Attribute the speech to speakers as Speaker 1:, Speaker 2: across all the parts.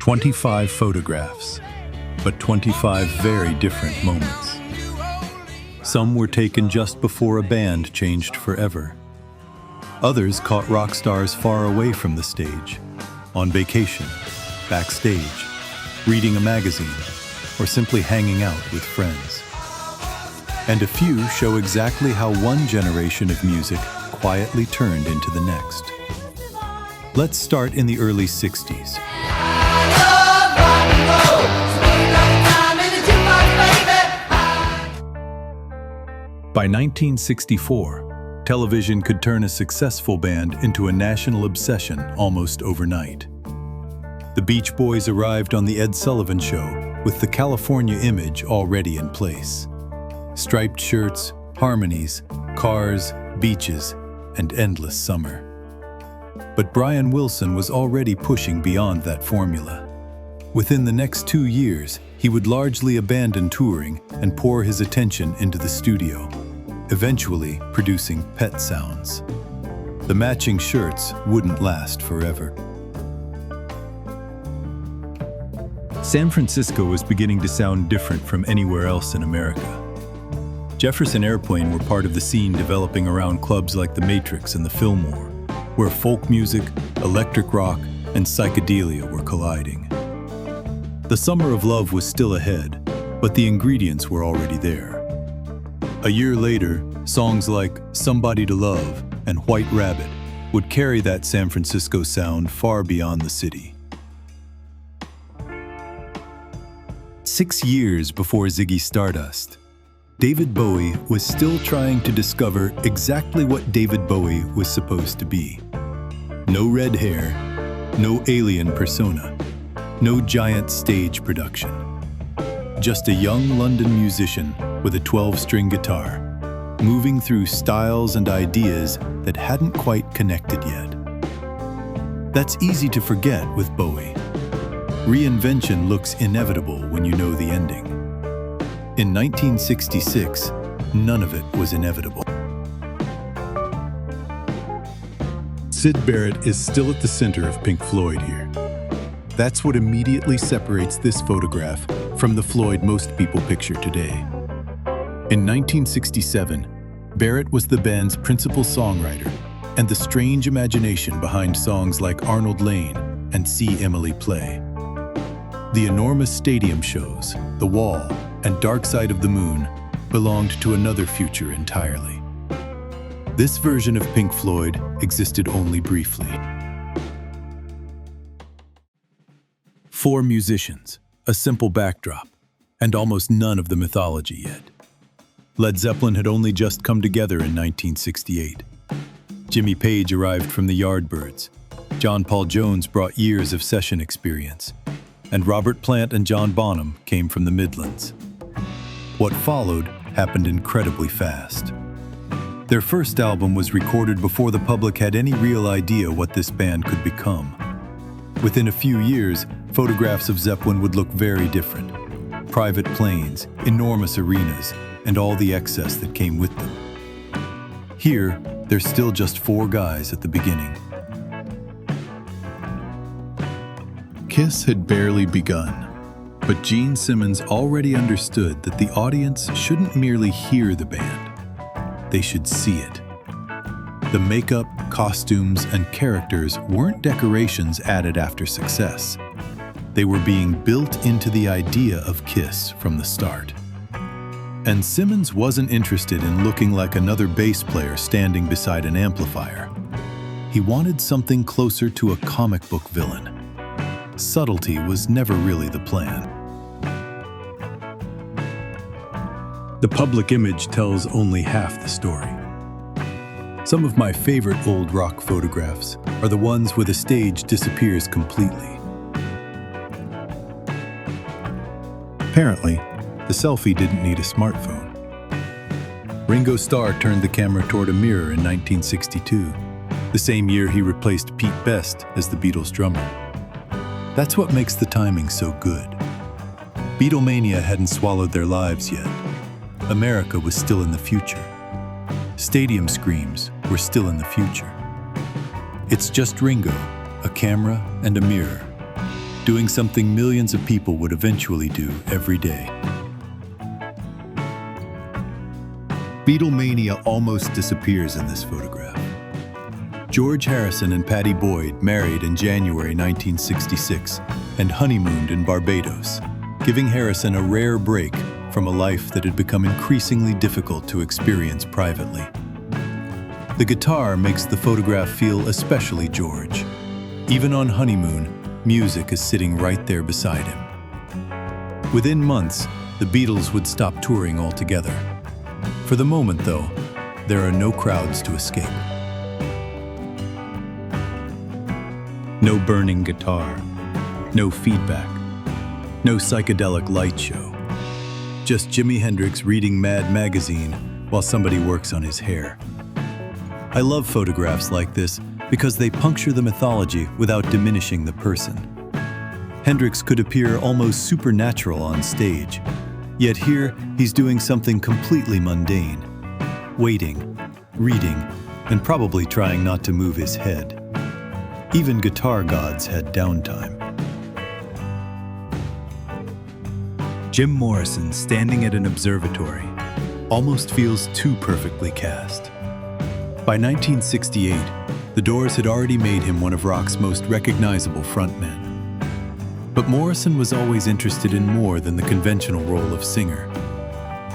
Speaker 1: 25 photographs, but 25 very different moments. Some were taken just before a band changed forever. Others caught rock stars far away from the stage, on vacation, backstage, reading a magazine, or simply hanging out with friends. And a few show exactly how one generation of music quietly turned into the next. Let's start in the early 60s. By 1964, television could turn a successful band into a national obsession almost overnight. The Beach Boys arrived on The Ed Sullivan Show with the California image already in place. Striped shirts, harmonies, cars, beaches, and endless summer. But Brian Wilson was already pushing beyond that formula. Within the next 2 years, he would largely abandon touring and pour his attention into the studio, eventually producing Pet Sounds. The matching shirts wouldn't last forever. San Francisco was beginning to sound different from anywhere else in America. Jefferson Airplane were part of the scene developing around clubs like the Matrix and the Fillmore, where folk music, electric rock, and psychedelia were colliding. The summer of love was still ahead, but the ingredients were already there. A year later, songs like Somebody to Love and White Rabbit would carry that San Francisco sound far beyond the city. 6 years before Ziggy Stardust, David Bowie was still trying to discover exactly what David Bowie was supposed to be. No red hair, no alien persona, no giant stage production. Just a young London musician with a 12-string guitar, moving through styles and ideas that hadn't quite connected yet. That's easy to forget with Bowie. Reinvention looks inevitable when you know the ending. In 1966, none of it was inevitable. Syd Barrett is still at the center of Pink Floyd here. That's what immediately separates this photograph from the Floyd most people picture today. In 1967, Barrett was the band's principal songwriter and the strange imagination behind songs like Arnold Lane and See Emily Play. The enormous stadium shows, The Wall, and Dark Side of the Moon belonged to another future entirely. This version of Pink Floyd existed only briefly. 4 musicians, a simple backdrop, and almost none of the mythology yet. Led Zeppelin had only just come together in 1968. Jimmy Page arrived from the Yardbirds. John Paul Jones brought years of session experience. And Robert Plant and John Bonham came from the Midlands. What followed happened incredibly fast. Their first album was recorded before the public had any real idea what this band could become. Within a few years, photographs of Zeppelin would look very different. Private planes, enormous arenas, and all the excess that came with them. Here, there's still just 4 guys at the beginning. Kiss had barely begun, but Gene Simmons already understood that the audience shouldn't merely hear the band. They should see it. The makeup, costumes, and characters weren't decorations added after success. They were being built into the idea of Kiss from the start. And Simmons wasn't interested in looking like another bass player standing beside an amplifier. He wanted something closer to a comic book villain. Subtlety was never really the plan. The public image tells only half the story. Some of my favorite old rock photographs are the ones where the stage disappears completely. Apparently, the selfie didn't need a smartphone. Ringo Starr turned the camera toward a mirror in 1962, the same year he replaced Pete Best as the Beatles' drummer. That's what makes the timing so good. Beatlemania hadn't swallowed their lives yet. America was still in the future. Stadium screams were still in the future. It's just Ringo, a camera, and a mirror. doing something millions of people would eventually do every day. Beatlemania almost disappears in this photograph. George Harrison and Pattie Boyd married in January 1966 and honeymooned in Barbados, giving Harrison a rare break from a life that had become increasingly difficult to experience privately. The guitar makes the photograph feel especially George. Even on honeymoon, music is sitting right there beside him. Within months, the Beatles would stop touring altogether. For the moment, though, there are no crowds to escape. No burning guitar, no feedback, no psychedelic light show. Just Jimi Hendrix reading Mad magazine while somebody works on his hair. I love photographs like this because they puncture the mythology without diminishing the person. Hendrix could appear almost supernatural on stage, yet here he's doing something completely mundane, waiting, reading, and probably trying not to move his head. Even guitar gods had downtime. Jim Morrison standing at an observatory almost feels too perfectly cast. By 1968, the Doors had already made him one of rock's most recognizable frontmen. But Morrison was always interested in more than the conventional role of singer.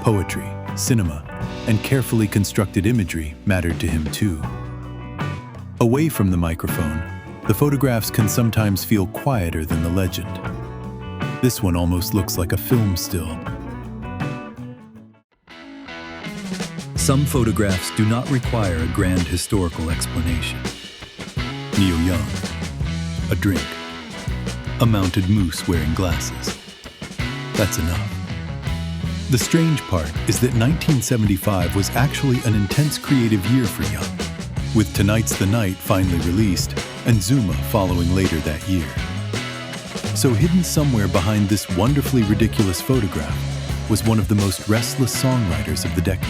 Speaker 1: Poetry, cinema, and carefully constructed imagery mattered to him too. Away from the microphone, the photographs can sometimes feel quieter than the legend. This one almost looks like a film still. Some photographs do not require a grand historical explanation. Neil Young, a drink, a mounted moose wearing glasses. That's enough. The strange part is that 1975 was actually an intense creative year for Young, with Tonight's the Night finally released and Zuma following later that year. So hidden somewhere behind this wonderfully ridiculous photograph was one of the most restless songwriters of the decade.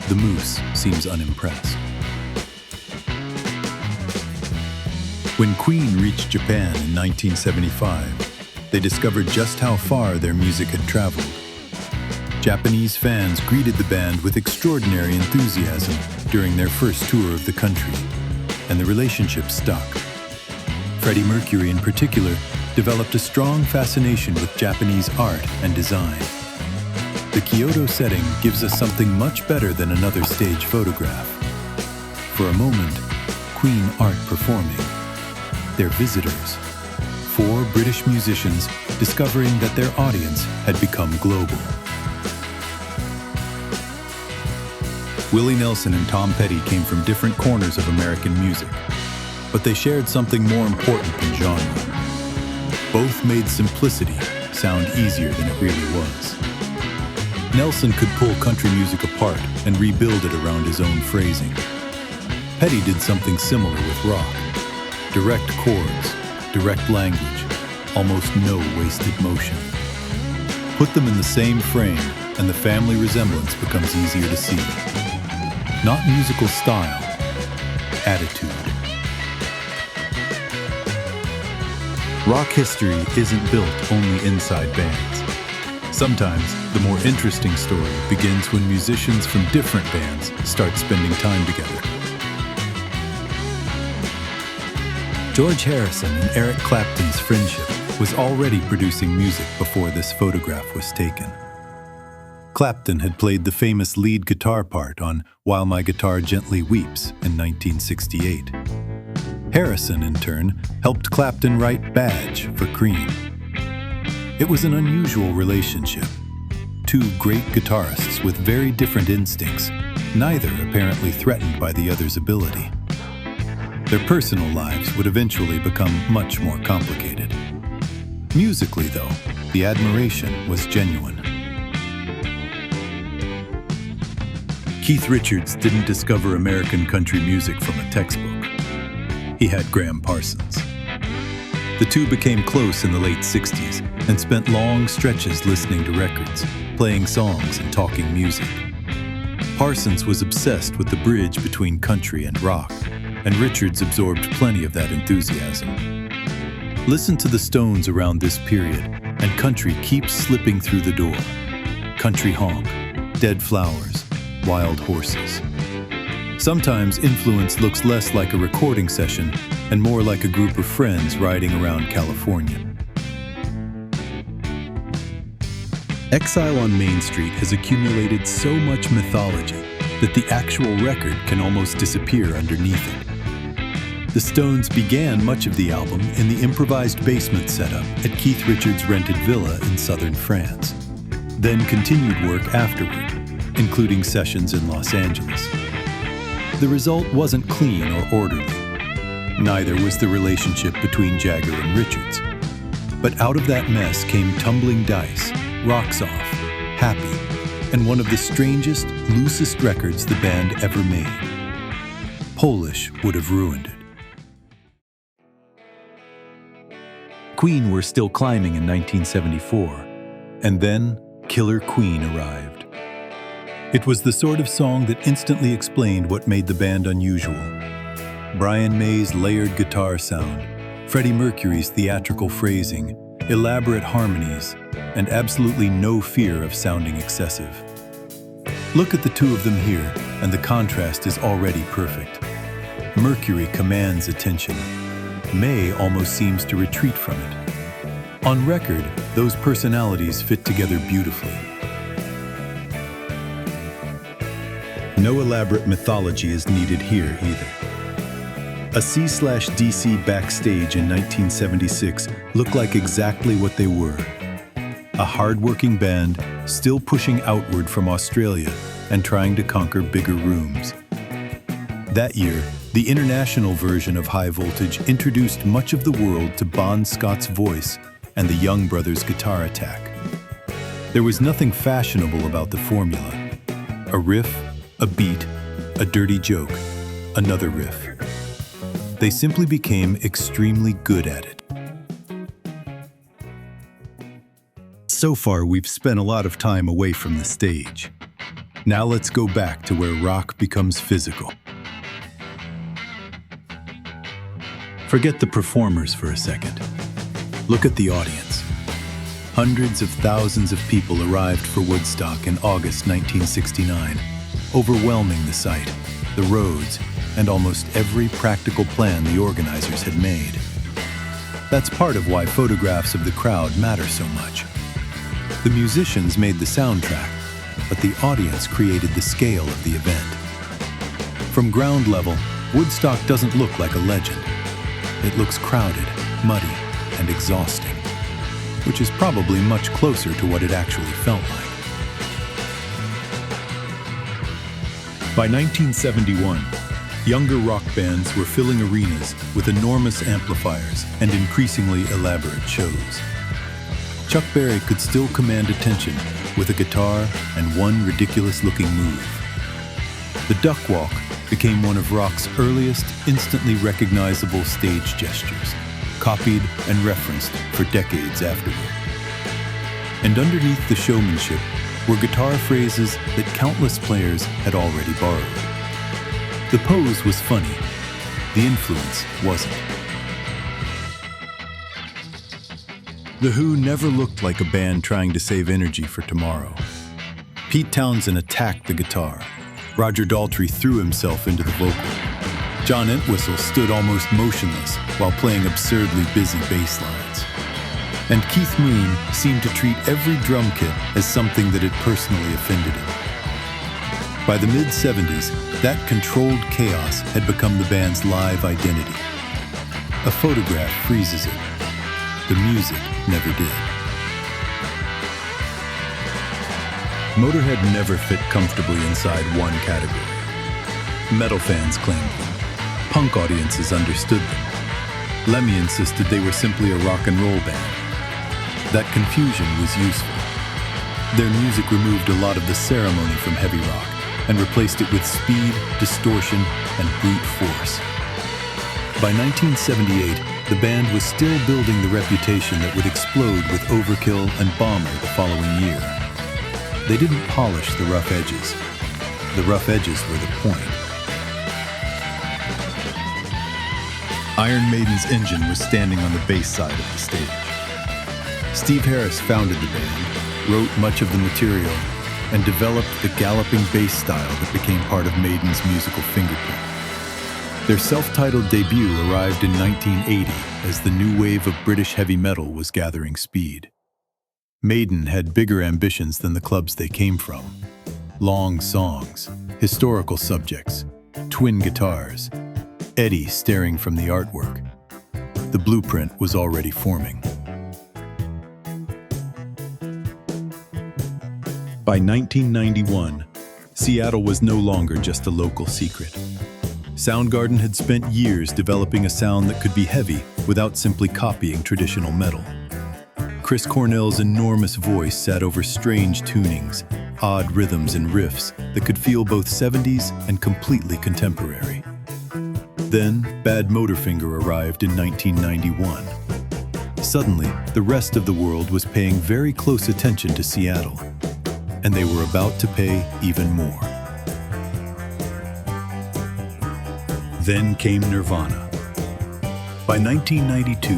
Speaker 1: The moose seems unimpressed. When Queen reached Japan in 1975, they discovered just how far their music had traveled. Japanese fans greeted the band with extraordinary enthusiasm during their first tour of the country, and the relationship stuck. Freddie Mercury in particular developed a strong fascination with Japanese art and design. The Kyoto setting gives us something much better than another stage photograph. For a moment, Queen aren't performing. They're visitors. 4 British musicians discovering that their audience had become global. Willie Nelson and Tom Petty came from different corners of American music, but they shared something more important than genre. Both made simplicity sound easier than it really was. Nelson could pull country music apart and rebuild it around his own phrasing. Petty did something similar with rock. Direct chords, direct language, almost no wasted motion. Put them in the same frame, and the family resemblance becomes easier to see. Not musical style, attitude. Rock history isn't built only inside bands. Sometimes, the more interesting story begins when musicians from different bands start spending time together. George Harrison and Eric Clapton's friendship was already producing music before this photograph was taken. Clapton had played the famous lead guitar part on While My Guitar Gently Weeps in 1968. Harrison, in turn, helped Clapton write Badge for Cream. It was an unusual relationship. 2 great guitarists with very different instincts, neither apparently threatened by the other's ability. Their personal lives would eventually become much more complicated. Musically, though, the admiration was genuine. Keith Richards didn't discover American country music from a textbook. He had Graham Parsons. The two became close in the late 60s and spent long stretches listening to records, playing songs and talking music. Parsons was obsessed with the bridge between country and rock, and Richards absorbed plenty of that enthusiasm. Listen to the Stones around this period, and country keeps slipping through the door. Country honk, dead flowers, wild horses. Sometimes influence looks less like a recording session and more like a group of friends riding around California. Exile on Main Street has accumulated so much mythology that the actual record can almost disappear underneath it. The Stones began much of the album in the improvised basement setup at Keith Richards' rented villa in southern France, then continued work afterward, including sessions in Los Angeles. The result wasn't clean or orderly. Neither was the relationship between Jagger and Richards. But out of that mess came Tumbling Dice, Rocks Off, Happy, and one of the strangest, loosest records the band ever made. Polish would have ruined it. Queen were still climbing in 1974, and then Killer Queen arrived. It was the sort of song that instantly explained what made the band unusual. Brian May's layered guitar sound, Freddie Mercury's theatrical phrasing, elaborate harmonies, and absolutely no fear of sounding excessive. Look at the two of them here, and the contrast is already perfect. Mercury commands attention. May almost seems to retreat from it. On record, those personalities fit together beautifully. No elaborate mythology is needed here either. A C/DC Backstage in 1976 looked like exactly what they were. A hard-working band still pushing outward from Australia and trying to conquer bigger rooms. That year, the international version of High Voltage introduced much of the world to Bon Scott's voice and the Young Brothers' guitar attack. There was nothing fashionable about the formula. A riff, a beat, a dirty joke, another riff. They simply became extremely good at it. So far, we've spent a lot of time away from the stage. Now let's go back to where rock becomes physical. Forget the performers for a second. Look at the audience. Hundreds of thousands of people arrived for Woodstock in August 1969, overwhelming the site, the roads, and almost every practical plan the organizers had made. That's part of why photographs of the crowd matter so much. The musicians made the soundtrack, but the audience created the scale of the event. From ground level, Woodstock doesn't look like a legend. It looks crowded, muddy, and exhausting, which is probably much closer to what it actually felt like. By 1971, younger rock bands were filling arenas with enormous amplifiers and increasingly elaborate shows. Chuck Berry could still command attention with a guitar and one ridiculous-looking move. The duck walk became one of rock's earliest, instantly recognizable stage gestures, copied and referenced for decades afterward. And underneath the showmanship were guitar phrases that countless players had already borrowed. The pose was funny. The influence wasn't. The Who never looked like a band trying to save energy for tomorrow. Pete Townshend attacked the guitar. Roger Daltrey threw himself into the vocal. John Entwistle stood almost motionless while playing absurdly busy bass lines. And Keith Moon seemed to treat every drum kit as something that had personally offended him. By the mid-70s, that controlled chaos had become the band's live identity. A photograph freezes it. The music never did. Motörhead never fit comfortably inside one category. Metal fans claimed them. Punk audiences understood them. Lemmy insisted they were simply a rock and roll band. That confusion was useful. Their music removed a lot of the ceremony from heavy rock and replaced it with speed, distortion, and brute force. By 1978, the band was still building the reputation that would explode with Overkill and Bomber the following year. They didn't polish the rough edges. The rough edges were the point. Iron Maiden's engine was standing on the bass side of the stage. Steve Harris founded the band, wrote much of the material, and developed the galloping bass style that became part of Maiden's musical fingerprint. Their self-titled debut arrived in 1980 as the new wave of British heavy metal was gathering speed. Maiden had bigger ambitions than the clubs they came from. Long songs, historical subjects, twin guitars, Eddie staring from the artwork. The blueprint was already forming. By 1991, Seattle was no longer just a local secret. Soundgarden had spent years developing a sound that could be heavy without simply copying traditional metal. Chris Cornell's enormous voice sat over strange tunings, odd rhythms and riffs that could feel both 70s and completely contemporary. Then, Bad Motorfinger arrived in 1991. Suddenly, the rest of the world was paying very close attention to Seattle, and they were about to pay even more. Then came Nirvana. By 1992,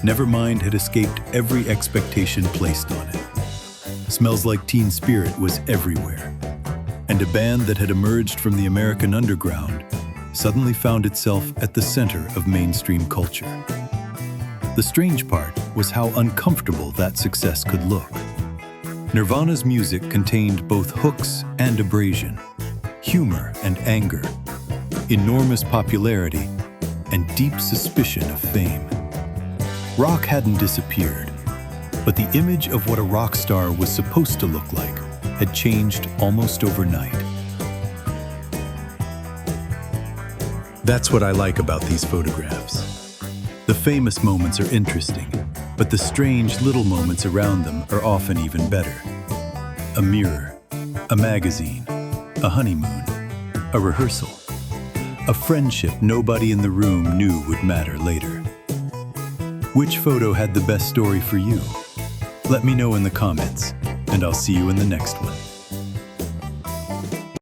Speaker 1: Nevermind had escaped every expectation placed on it. Smells Like Teen Spirit was everywhere, and a band that had emerged from the American underground suddenly found itself at the center of mainstream culture. The strange part was how uncomfortable that success could look. Nirvana's music contained both hooks and abrasion, humor and anger, enormous popularity, and deep suspicion of fame. Rock hadn't disappeared, but the image of what a rock star was supposed to look like had changed almost overnight. That's what I like about these photographs. The famous moments are interesting, but the strange little moments around them are often even better. A mirror, a magazine, a honeymoon, a rehearsal, a friendship nobody in the room knew would matter later. Which photo had the best story for you? Let me know in the comments, and I'll see you in the next one.